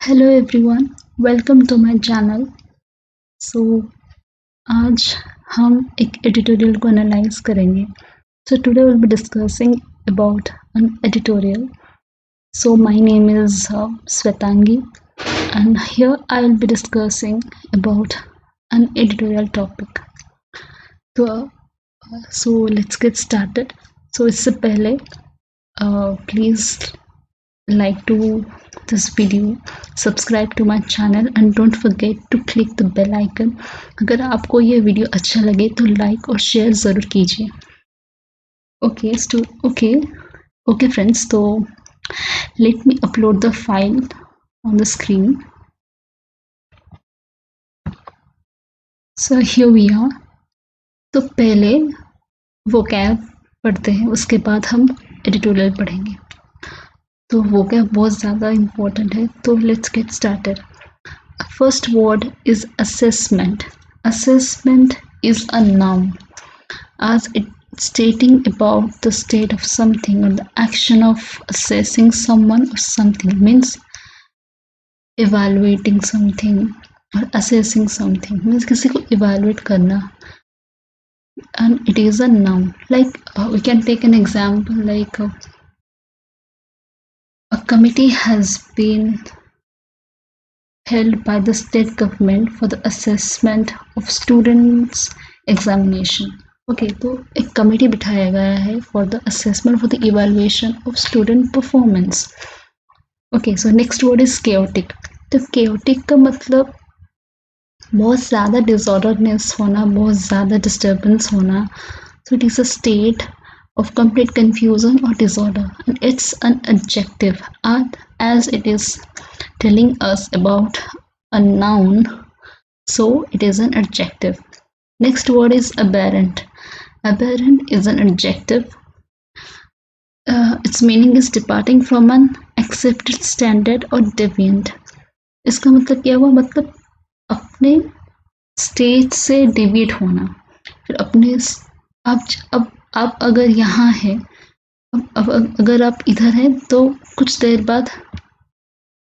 Hello everyone, welcome to my channel. So आज हम एक एडिटोरियल को एनालाइज करेंगे। So today will be discussing about an editorial. So my name is Svetangi and here I will be discussing about an editorial topic. तो so let's get started. So इससे पहले please like to this video, subscribe to my channel and don't forget to click the bell icon. अगर आपको ये video अच्छा लगे तो like और शेयर ज़रूर कीजिए। ओके फ्रेंड्स, तो let me upload the file on the screen. So here we are. तो पहले vocab पढ़ते हैं, उसके बाद हम एडिटोरियल पढ़ेंगे। तो vocab बहुत ज़्यादा इम्पोर्टेंट है, तो let's get started. First word is assessment. Assessment is a noun as it stating about the state of something or the action of assessing someone or something, means evaluating something or assessing something, means किसी को evaluate करना, and it is a noun. Like we can take an example like a committee has been held by the state government for the assessment of students examination. Okay, तो एक committee बिठाया गया है for the assessment for the evaluation of student performance. Okay, so next word is chaotic. तो chaotic का मतलब बहुत ज़्यादा डिसऑर्डरनेस होना, बहुत ज़्यादा डिस्टर्बेंस होना। So it is a state of complete confusion or disorder, and it's an adjective as it is telling us about a noun, so it is an adjective. Next word is aberrant. Aberrant is an adjective. Its meaning is departing from an accepted standard or deviant. इसका मतलब क्या हुआ? मतलब अपने stage से deviate होना, फिर अपने अब आप अगर यहाँ हैं, अब अगर आप इधर हैं तो कुछ देर बाद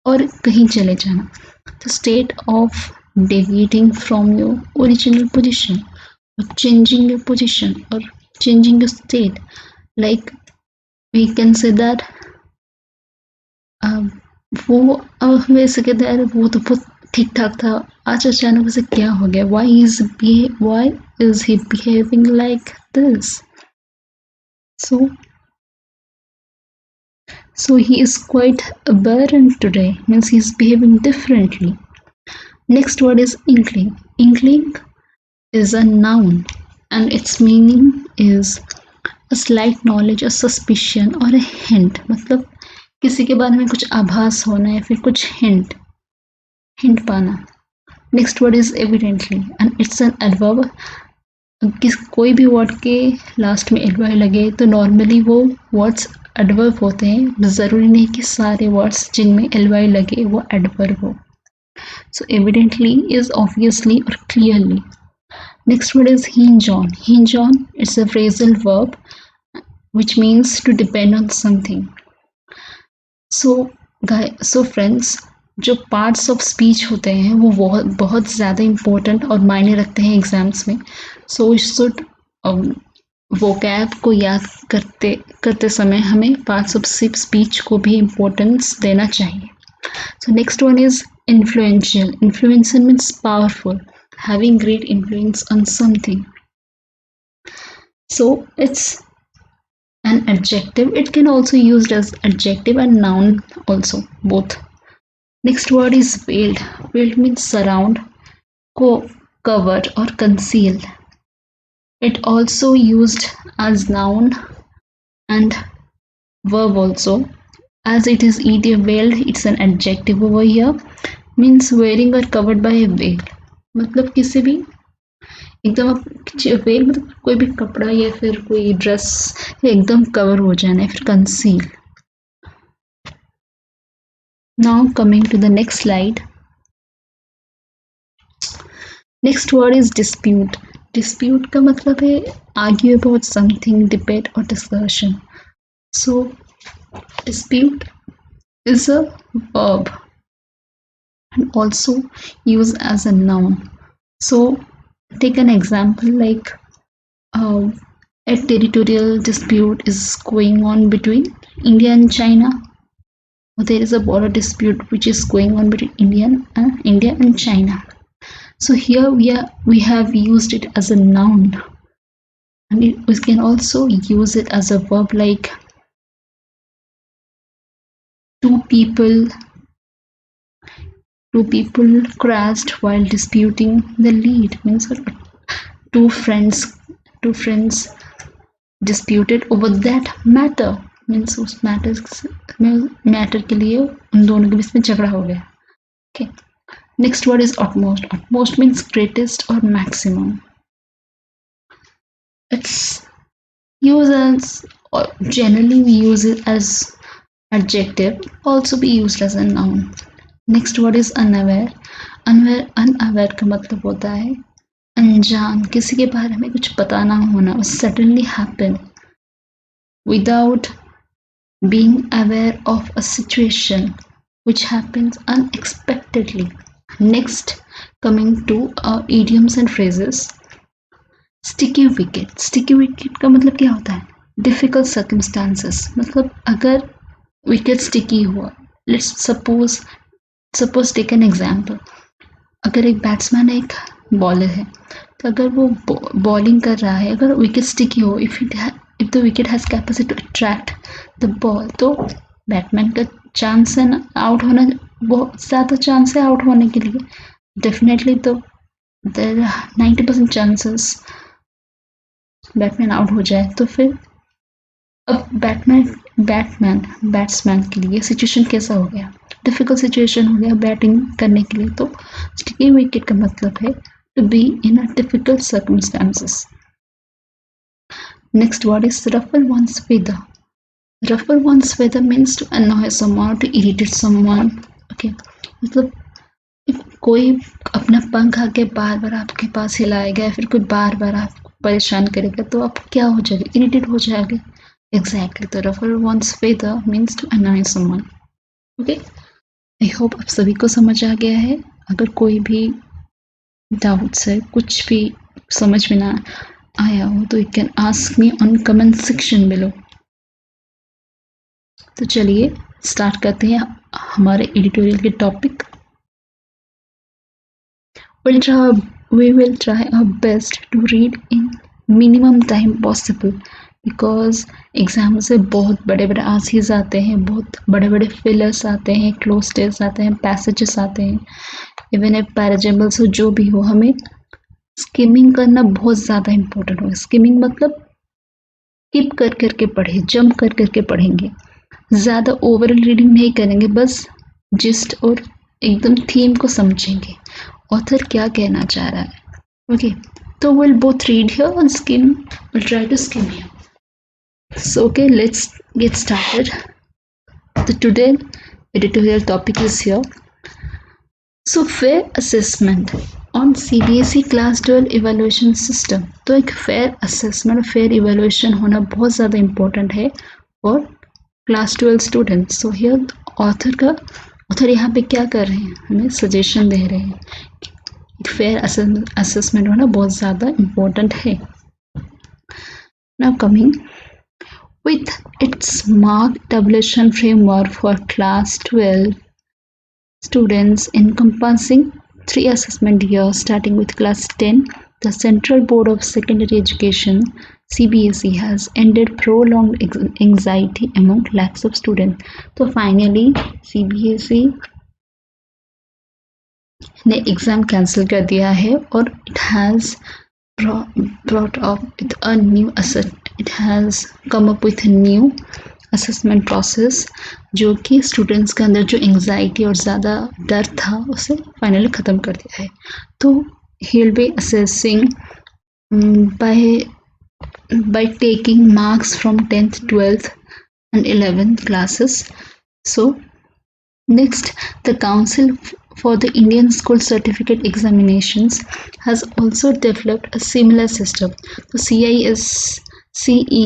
और कहीं चले जाना। The state of deviating from your original position और चेंजिंग योर पोजीशन और changing your state, like we can say that वो हमें से कहते हैं वो तो बहुत ठीक ठाक था, आज अचानक से क्या हो गया? Why is he behaving like this? So he is quite aberrant today, means he is behaving differently. Next word is inkling. Inkling is a noun and its meaning is a slight knowledge, a suspicion or a hint. मतलब किसी के बारे में कुछ आभास होना या फिर कुछ हिंट पाना. Next word is evidently and it's an adverb. कोई भी वर्ड के लास्ट में एलवाई लगे तो नॉर्मली वो वर्ड्स एडवर्ब होते हैं। ज़रूरी नहीं कि सारे वर्ड्स जिनमें एलवाई लगे वो एडवर्ब हो। सो एविडेंटली इज ऑब्वियसली और clearly. Next word is hinge on. Hinge on, it's a phrasal verb which means to depend on something. So friends, जो पार्ट्स ऑफ स्पीच होते हैं वो बहुत ज़्यादा इम्पोर्टेंट और मायने रखते हैं एग्जाम्स में। सो शुड वोकैब को याद करते समय हमें पार्ट्स ऑफ स्पीच को भी इम्पोर्टेंस देना चाहिए। So next one is influential. Influential means powerful, having great influence on something. So it's an adjective. It can also used as adjective and noun also, both. Next word is veiled. Veiled means surround, cover or conceal. It also used as noun and verb also. As it is idiom veiled, it's an adjective over here. Means wearing or covered by a veil. मतलब किसी भी एकदम well मतलब कोई भी कपड़ा या फिर कोई ड्रेस एकदम कवर हो जाना है, फिर conceal. Now coming to the next slide. Next word is dispute. Dispute का मतलब है आर्ग्यू अबाउट समथिंग, डिबेट और discussion. So dispute is a verb and also used as a noun. So take an example like uh, a territorial dispute is going on between India and China. Or there is a border dispute which is going on between India and China. So here we have used it as a noun, and we can also use it as a verb like two people crashed while disputing the lead. Means two friends two friends disputed over that matter. Means उस matter के लिए उन दोनों के बीच में झगड़ा हो गया. Okay. Next word is utmost. Utmost means greatest or maximum. It's used as, or generally we use it as adjective, also be used as a noun. Next word is unaware. Unaware का मतलब होता है अनजान, किसी के बारे में कुछ पता ना होना. Suddenly happen without being aware of a situation which happens unexpectedly. Next, coming to our idioms and phrases. Sticky wicket. Sticky wicket का मतलब क्या होता है? Difficult circumstances. मतलब अगर wicket sticky हुआ, let's suppose take an example. अगर एक बैट्समैन एक बॉलर है, तो अगर वो बॉलिंग कर रहा है, अगर विकेट स्टिकी हो, if the wicket has capacity to attract the ball, तो बैट्समैन का चांस है ना आउट होना, बहुत ज़्यादा चांस है आउट होने के लिए. डेफिनेटली तो देयर 90% चांसेस बैट्समैन आउट हो जाए. तो फिर अब बैट्समैन के लिए सिचुएशन कैसा हो गया? डिफिकल्ट सिचुएशन हो गया बैटिंग करने के लिए. तो स्टिकी विकेट का मतलब है to be in a difficult circumstances. Next word is ruffle one's feather. Ruffle one's feather means to annoy someone or to irritate someone. Okay, मतलब कोई अपना पंख आके बार बार आपके पास हिलाएगा या फिर कोई बार बार आपको परेशान करेगा तो आप क्या हो जाएगा? इरिटेट हो जाएगा. Exactly. तो ruffle one's feather means to annoy someone. Okay. I hope आप सभी को समझ आ गया है. अगर कोई भी डाउट्स है, कुछ भी समझ में ना आया हो तो you can ask me on comment section below. तो चलिए स्टार्ट करते हैं हमारे एडिटोरियल के topic. we will try our best to read in minimum time possible because exam से बहुत बड़े बड़े आंसर्स आते हैं, बहुत बड़े बड़े फिलर्स आते हैं, क्लोज टेल्स आते हैं, पैसेजेस आते हैं, इवन एक पैराजेबल्स हो, जो भी हो, हमें स्किमिंग करना बहुत ज़्यादा इम्पोर्टेंट होगा. स्किमिंग मतलब स्किप कर करके पढ़े, जंप कर करके पढ़ेंगे, ज़्यादा ओवरऑल रीडिंग नहीं करेंगे, बस जिस्ट और एकदम थीम को समझेंगे, ऑथर क्या कहना चाह रहा है. ओके, तो विल बोथ रीड हियर और skim, will try to skim here. So okay, let's get started. The today editorial topic is here. So fair assessment on CBSE Class 12 evaluation system. तो एक fair assessment, fair evaluation होना बहुत ज़्यादा important है for Class 12 students. So here author यहाँ पे क्या कर रहे हैं? हमें suggestion दे रहे हैं. fair assessment होना बहुत ज़्यादा important है. Now coming with its mark tabulation framework for class 12 students encompassing 3 assessment years starting with class 10, the Central Board of Secondary Education CBSE has ended prolonged anxiety among lakhs of students. तो finally CBSE ने exam cancel कर दिया है और it has brought up with a new it has come up with a new assessment process जो कि students के अंदर जो एंजाइटी और ज़्यादा डर था उसे फाइनली ख़त्म कर दिया है. तो he will be assessing by taking marks from 10th, 12th and 11th classes. So next, the Council for the Indian School Certificate Examinations has also developed a similar system. तो CISCE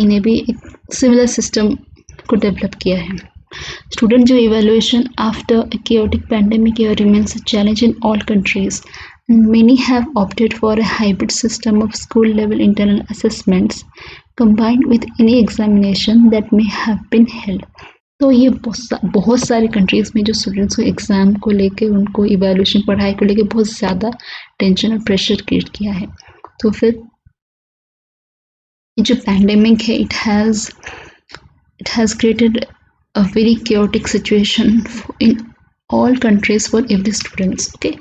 ने भी एक similar system को develop किया है. Student जो evaluation after a chaotic pandemic year remains a challenge in all countries, and many have opted for a hybrid system of school level internal assessments combined with any examination that may have been held. तो ये बहुत सारी countries में जो students को exam को लेके उनको इवैल्यूएशन पढ़ाई को लेके बहुत ज़्यादा टेंशन और प्रेशर क्रिएट किया है. तो फिर जो पैंडेमिक है it has created a very chaotic situation in all countries for every students. Okay,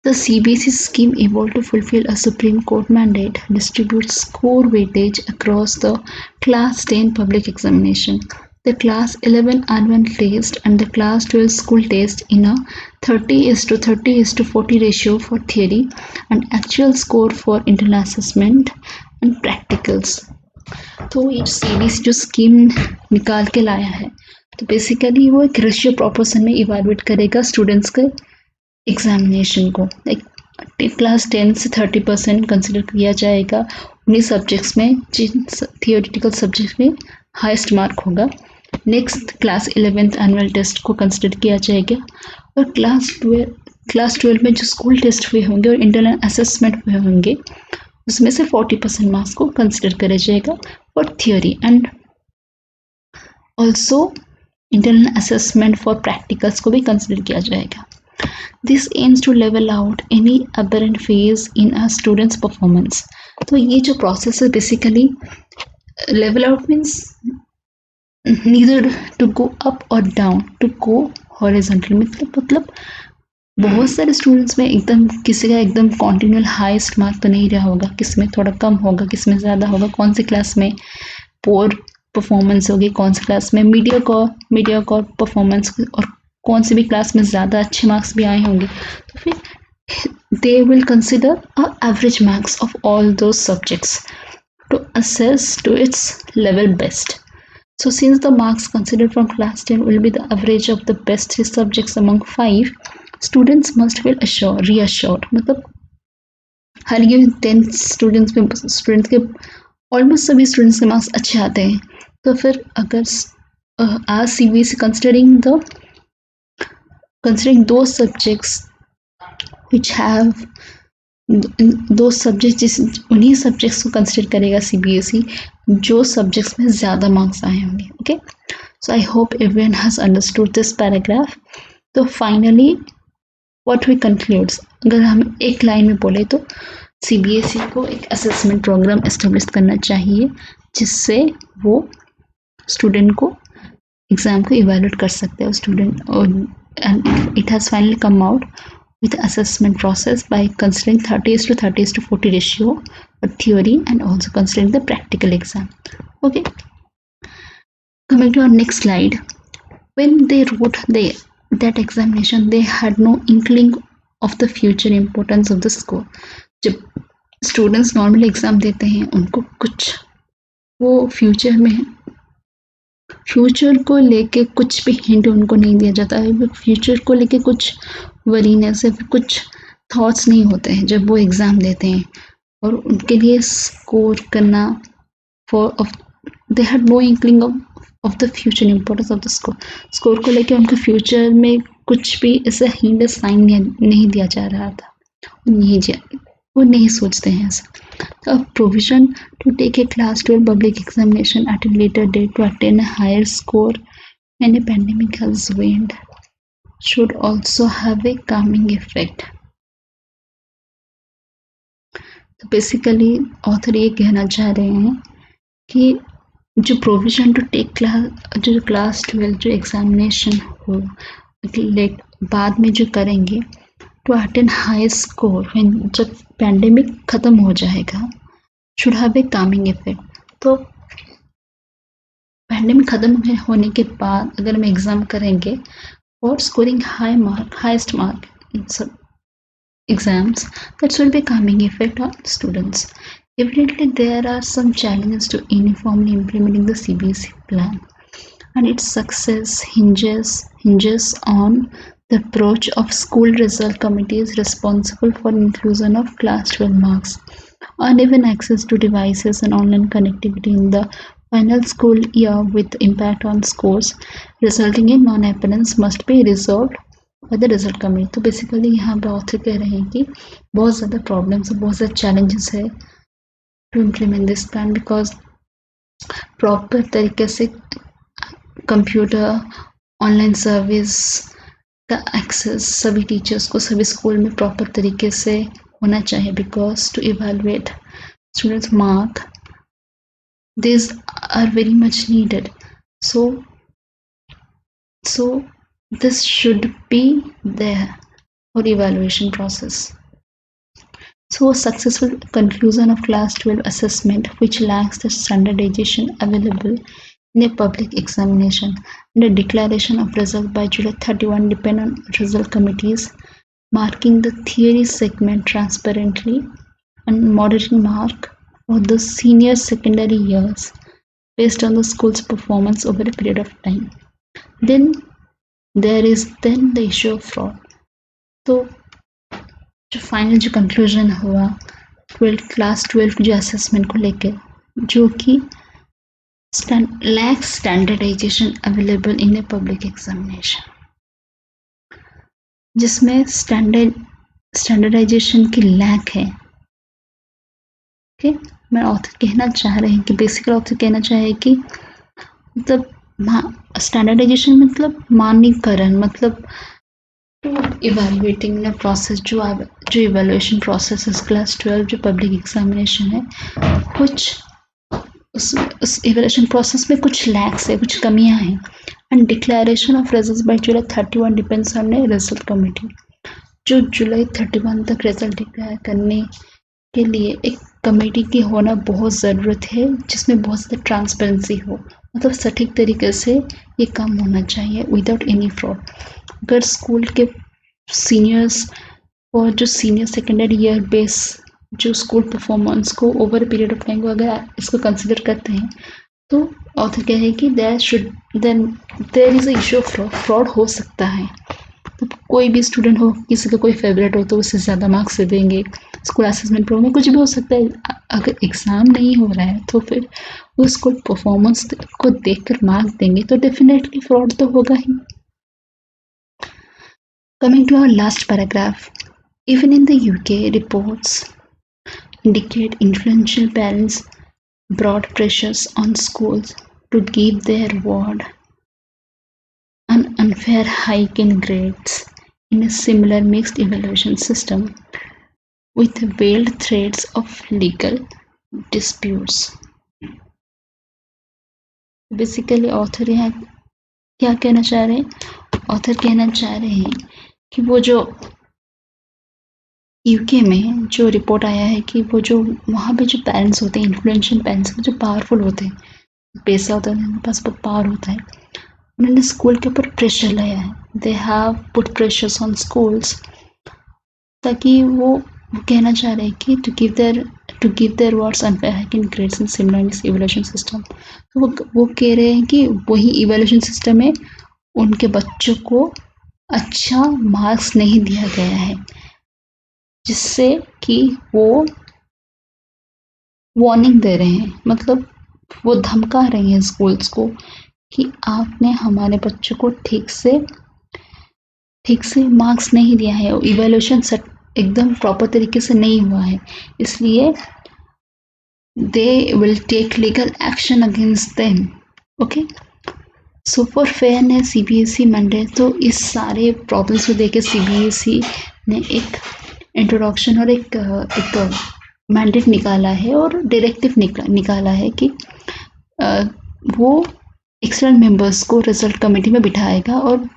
the CBSE scheme evolved to fulfill a Supreme Court mandate, distribute score weightage across the class 10 public examination, the class 11 annual test and the class 12 school test in a 30:30:40 ratio for theory and actual score for internal assessment and practicals. तो ये CBSE जो scheme निकाल के लाया है तो basically वो एक रेशियो प्रोपोर्शन में इवैल्यूएट करेगा स्टूडेंट्स के एग्जामिनेशन को. लाइक क्लास 10 से 30% कंसिडर किया जाएगा उन्हीं सब्जेक्ट्स में जिन थियोरेटिकल सब्जेक्ट्स में हाईएस्ट मार्क होगा. Next class 11th annual test को कंसिडर किया जाएगा और क्लास 12 में जो स्कूल टेस्ट हुए होंगे और इंटरनल असेसमेंट हुए होंगे उसमें से 40% मार्क्स को कंसिडर किया जाएगा for theory and also internal assessment for practicals को भी कंसिडर किया जाएगा. This aims to level out any aberrant phase in a students performance. तो ये जो प्रोसेस है basically level out means neither to go up और डाउन, टू गो हॉरिजॉन्टल. मतलब बहुत सारे स्टूडेंट्स में एकदम किसी का एकदम कॉन्टिन्यूअल हाईएस्ट मार्क तो नहीं रहा होगा, किस में थोड़ा कम होगा, किस में ज़्यादा होगा, कौन सी क्लास में पोर परफॉर्मेंस होगी, कौन सी क्लास में मीडियोकर परफॉर्मेंस और कौन सी भी क्लास में ज़्यादा अच्छे मार्क्स भी आए होंगे. तो फिर they will consider a average marks of all those subjects to assess to its level best. So since the marks considered from class 10 will be the average of the best 3 subjects among 5, students must feel reassured. मतलब हर ये 10 students के almost सभी students के marks अच्छे आते हैं. तो फिर अगर आज CBSE considering those subjects which have those subjects उन्हीं सब्जेक्ट्स को कंसिडर करेगा CBSE जो सब्जेक्ट्स में ज़्यादा मार्क्स आए होंगे. Okay, so I hope everyone has understood this paragraph. तो फाइनली व्हाट वी कंक्लूड्स, अगर हम एक लाइन में बोले तो CBSE को एक असेसमेंट प्रोग्राम एस्टेब्लिश करना चाहिए जिससे वो स्टूडेंट को एग्ज़ाम को इवैल्यूएट कर सकते हैं student. And it has finally come out with assessment process by considering 30:30:40 ratio for theory and also considering the practical exam. Okay, coming to our next slide, when they wrote that examination they had no inkling of the future importance of the score. जब students normal exam देते हैं उनको कुछ वो future को लेके कुछ भी हिंट उनको नहीं दिया जाता है. फ्यूचर को लेके कुछ वरीनेस या फिर कुछ थॉट्स नहीं होते हैं जब वो एग्ज़ाम देते हैं और उनके लिए स्कोर करना they had no inkling of the future importance of the score को लेके उनको फ्यूचर में कुछ भी ऐसा हिंट साइन नहीं दिया जा रहा था. वो नहीं सोचते हैं ऐसा. A provision to take a class 12 public examination at a later date to attain a higher score when a pandemic has waned should also have a calming effect. तो बेसिकली ऑथर ये कहना चाह रहे हैं कि जो प्रोविजन टू टेक क्लास 12 जो examination हो बाद में जो करेंगे टू अटेन हाई स्कोर जब पैंडेमिक ख़त्म हो जाएगा should have a Kameng effect. तो पैंडेमिक ख़त्म होने के बाद अगर हम एग्ज़ाम करेंगे और स्कोरिंग हाईएस्ट मार्क इन सब exams, that will be a calming effect on students. Evidently, there are some challenges to uniformly implementing the CBSE plan, and its success hinges on the approach of school result committees responsible for inclusion of class 12 marks, uneven access to devices and online connectivity in the Final school year with impact on scores resulting in non-appearance must be resolved by the result committee. तो basically यहाँ पे author कह रहे हैं कि बहुत ज़्यादा problems है, बहुत ज़्यादा चैलेंजेस है to implement this plan because proper तरीके से कंप्यूटर ऑनलाइन सर्विस का एक्सेस सभी टीचर्स को सभी स्कूल में प्रॉपर तरीके से होना चाहिए because to evaluate students mark these are very much needed. So this should be there for evaluation process. So successful conclusion of class 12 assessment which lacks the standardization available in a public examination and a declaration of result by July 31 depend on result committees marking the theory segment transparently and monitoring mark for the senior secondary years based on the school's performance over a period of time. Then there is then the issue of fraud. तो जो final जो conclusion हुआ class 12 की जो assessment को लेकर जो कि lack standardisation available in a public examination, जिसमें स्टैंडर्डाइजेशन की लैक है. ओके, मैं ऑथर कहना चाह रहे हैं कि बेसिकली ऑथर कहना चाहे कि मतलब स्टैंडर्डाइजेशन मतलब मानकीकरण, मतलब इवैल्यूएटिंग द प्रोसेस जो इवैल्यूएशन प्रोसेस है क्लास 12 जो पब्लिक एग्जामिनेशन है, कुछ उस इवैल्यूएशन प्रोसेस में कुछ लैक्स है, कुछ कमियां हैं. And declaration of results bye July 31 depends on a result committee. जो जुलाई 31 तक रिजल्ट डिक्लेयर करने के लिए एक कमेटी की होना बहुत ज़रूरत है जिसमें बहुत ज़्यादा ट्रांसपेरेंसी हो, मतलब सटीक तरीके से ये काम होना चाहिए विदाउट एनी फ्रॉड. अगर स्कूल के सीनियर्स और जो सीनियर सेकेंडरी ईयर बेस जो स्कूल परफॉर्मेंस को ओवर पीरियड ऑफ टाइम को अगर इसको कंसिडर करते हैं तो ऑथर कह रहे हैं कि there is a issue of fraud हो सकता है. तो कोई भी स्टूडेंट हो, किसी का कोई फेवरेट हो तो उससे ज़्यादा मार्क्स दे देंगे. स्कूल असेसमेंट प्रोग्राम में कुछ भी हो सकता है. अगर एग्ज़ाम नहीं हो रहा है तो फिर वो स्कूल परफॉर्मेंस को देखकर मार्क्स देंगे तो डेफिनेटली फ्रॉड तो होगा ही. Coming to our last paragraph, even in the UK, reports indicate influential parents brought pressures on schools to give their ward an unfair hike in grades in a similar mixed evaluation system with veiled threats of legal disputes. Basically, author यहाँ क्या कहना चाह रहे हैं? Author कहना चाह रहे हैं कि वो जो यूके में जो रिपोर्ट आया है कि वो जो वहाँ पे जो पेरेंट्स होते हैं, इन्फ्लुएंशियल पेरेंट्स जो पावरफुल होते हैं, पैसा होता है, उनके पास बहुत पावर होता है, उन्होंने स्कूल के ऊपर प्रेशर लाया है. They have put pressures on schools ताकि वो कहना चाह रहे हैं कि to give their words unfair hike in grades in similar evaluation system. तो वो कह रहे हैं कि वही इवैल्यूएशन सिस्टम में उनके बच्चों को अच्छा मार्क्स नहीं दिया गया है, जिससे कि वो वार्निंग दे रहे हैं, मतलब वो धमका रहे हैं स्कूल्स को कि आपने हमारे बच्चों को ठीक से मार्क्स नहीं दिया है, इवैल्यूएशन एकदम प्रॉपर तरीके से नहीं हुआ है, इसलिए they will take legal action against them. Okay, so for fairness CBSE Monday. तो इस सारे प्रॉब्लम्स को देख के सीबीएसई ने एक इंट्रोडक्शन और एक मैंडेट निकाला है और डायरेक्टिव निकाला है कि वो एक्सटर्नल मेंबर्स को रिजल्ट कमेटी में बिठाएगा और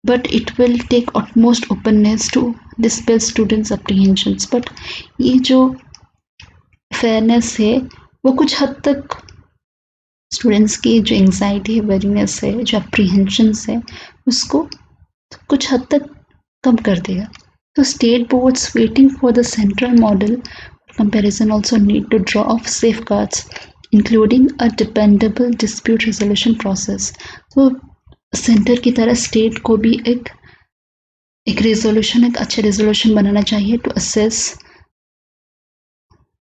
but it will take utmost openness to dispel students' apprehensions. But ये जो फेयरनेस है वो कुछ हद तक स्टूडेंट्स की जो एंग्जाइटी है, वेरीनेस है, जो अप्रीहेंशंस है, उसको कुछ हद तक कम कर देगा. तो state boards waiting for the central model comparison also need to draw of safeguards including a dependable dispute resolution process. तो सेंटर की तरह स्टेट को भी एक अच्छा रेजोल्यूशन बनाना चाहिए to assess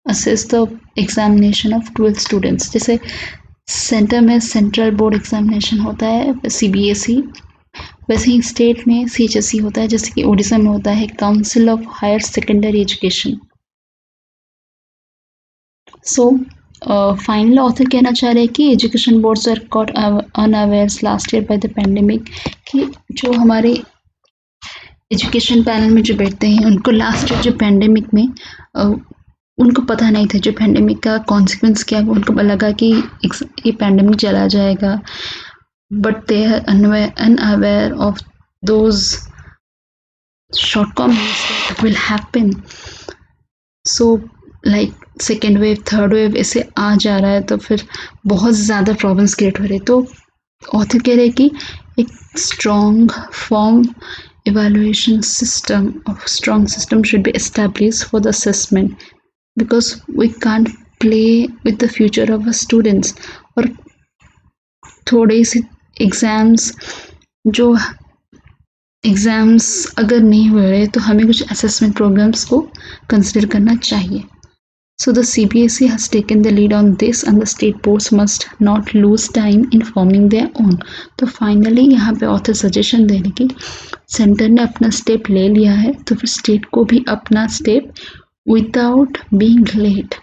assess the examination of 12 students. जैसे सेंटर में सेंट्रल बोर्ड एग्जामिनेशन होता है CBSE, वैसे ही स्टेट में CHSE होता है, जैसे कि उड़ीसा में होता है council of higher secondary education. So final author कहना चाह रहे हैं कि education boards are caught unawares last year by the pandemic, कि जो हमारे एजुकेशन पैनल में जो बैठते हैं उनको लास्ट ईयर जो पेंडेमिक में उनको पता नहीं था जो पेंडेमिक का कॉन्सिक्वेंस क्या है. उनको लगा कि ये पेंडेमिक चला जाएगा, but they are unaware of those shortcomings that will happen. So like second wave, third wave ऐसे आ जा रहा है तो फिर बहुत ज़्यादा प्रॉब्लम्स क्रिएट हो रहे. तो ऑथर कह रहे हैं कि एक strong form evaluation system of strong system should be established for the assessment, because we can't play with the future of our students. और थोड़े से एग्ज़ाम्स अगर नहीं हो रहे तो हमें कुछ असेसमेंट प्रोग्राम्स को कंसिडर करना चाहिए. So the CBSE has taken the lead on this and the state boards must not lose time in forming their own. तो फाइनली यहाँ पे ऑथर सजेशन दे रहे कि सेंटर ने अपना स्टेप ले लिया है तो फिर स्टेट को भी अपना स्टेप विदाउट बीइंग लेट,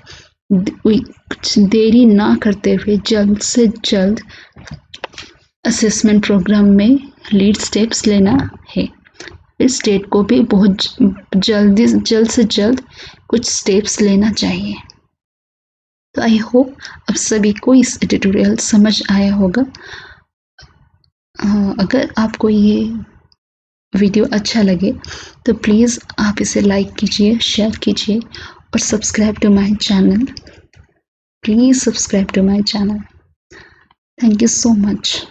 कुछ देरी ना करते हुए जल्द से जल्द असेसमेंट प्रोग्राम में लीड स्टेप्स लेना है. फिर स्टेट को भी बहुत जल्द से जल्द कुछ स्टेप्स लेना चाहिए. तो आई होप अब सभी को इस ट्यूटोरियल समझ आया होगा. अगर आपको ये वीडियो अच्छा लगे तो प्लीज़ आप इसे लाइक कीजिए, शेयर कीजिए और subscribe to my channel. Please subscribe to my channel. Thank you so much.